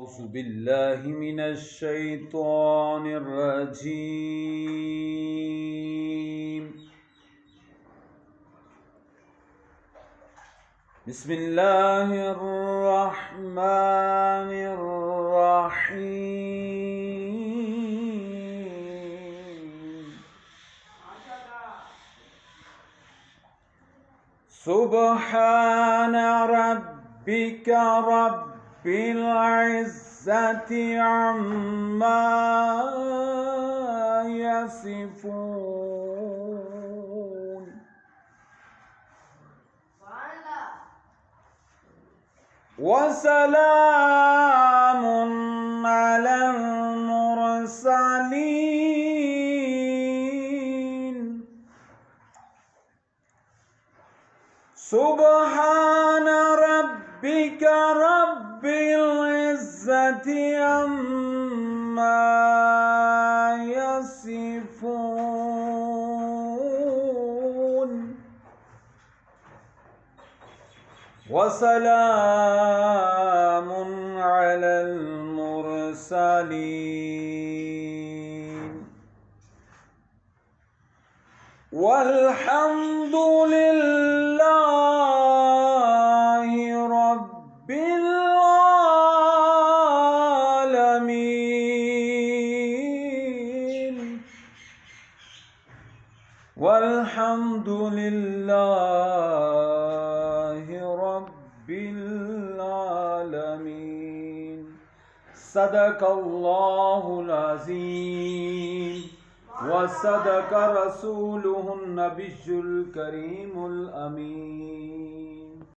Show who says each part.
Speaker 1: أعوذ بالله من الشيطان الرجيم. بسم الله الرحمن الرحيم. سبحان ربك رب العزة عما يصفون وسلام على المرسلين. سبحان ربك رب العزة عما يصفون وسلام على المرسلين والحمد لله رب العالمين. والحمد لله رب العالمين. صدق الله العظيم وصدق رسوله النبي الكريم الأمين.